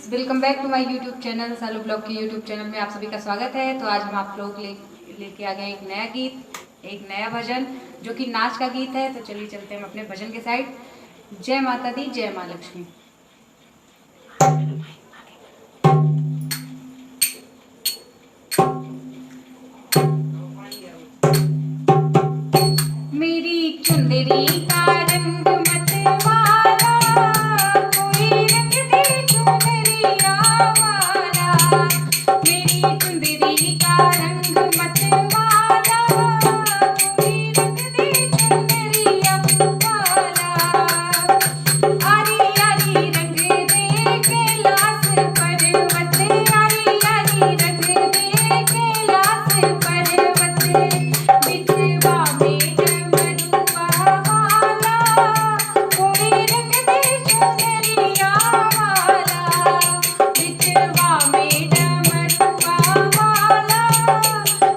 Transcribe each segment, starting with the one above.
Friends, welcome back to my YouTube channel Saalu blog के YouTube channel में आप सभी का स्वागत है। तो आज हम आप लोग लेके आ गए एक नया गीत, एक नया भजन जो कि नाच का गीत है। तो चलिए चलते हैं हम अपने भजन के साइड। जय माता दी, जय माँ लक्ष्मी। मेरी चुंदरी का रंग मतवाला, कोई रंग दे चुनरिया वाला। मेरी चुंदरी का रंग मतवाला, कोई रंग दे चुनरिया वाला। आरी आरी रंग दे कैलाश पर्वत, आरी आरी रंग दे कैलाश पर्वत। बिछवा में डमरुआ वाला, कोई रंग दे चुनरिया वाला। बिछवा में डमरुआ वाला,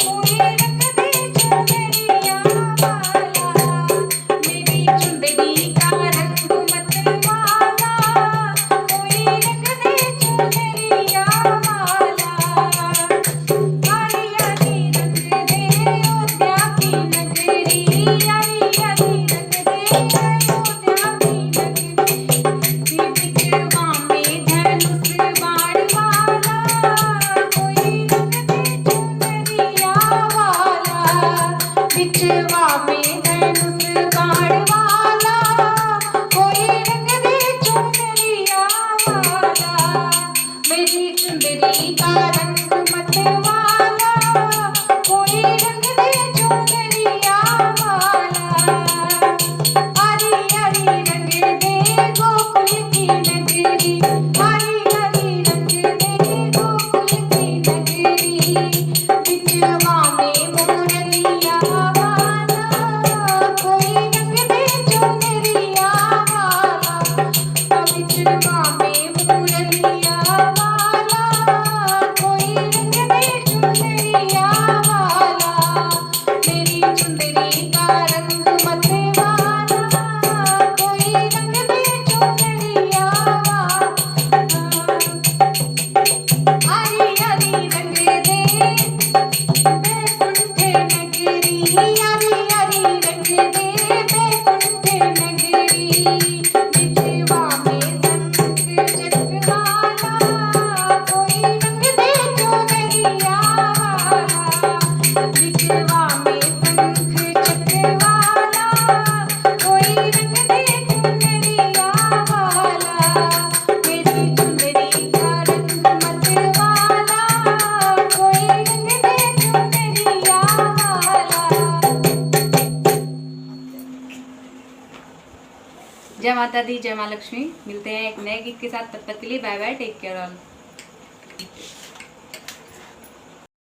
कोई रंग दे चुनरिया वाला। मेरी चुंदरी का रंग मतवाला, कोई रंग दे चुनरिया वाला। आरी आरी रंग दे अयोध्या की नगरी, आरी आरी रंग दे अयोध्या की नगरी। बिछवा में धनुष बाण वाला, कोई रंग दे चुनरिया वाला। बिछवा में धनुष बाण वाला, कोई रंग दे चुनरिया वाला। मेरी चुंदरी का रंग मतवाला, कोई रंग दे चुनरिया वाला। आरी आरी रंग दे गोकुल की नगरी, आरी आरी रंग दे गोकुल की नगरी। बिछवा में मोरनिया वाला, कोई रंग दे चुनरिया वाला। बिछवा में मोरनिया वाला, कोई रंग दे चुनरिया वाला। मेरी चुंदरी का रंग मतवाला, कोई रंग दे चुनरिया वाला। आरी आरी रंग दे बैकुंठ नगरी, आरी आरी रंग दे बैकुंठ नगरी। बिछवा में शंख चक्रवाला, कोई रंग दे चुनरिया वाला। बिछवा में शंख चक्रवाला, कोई रंग दे चुनरिया वाला। मेरी चुंदरी का रंग मतवाला, कोई रंग दे चुनरिया वाला। जय माता दी, जय माँ लक्ष्मी। मिलते हैं एक नए गीत के साथ, तब तक के लिए bye bye, take care all.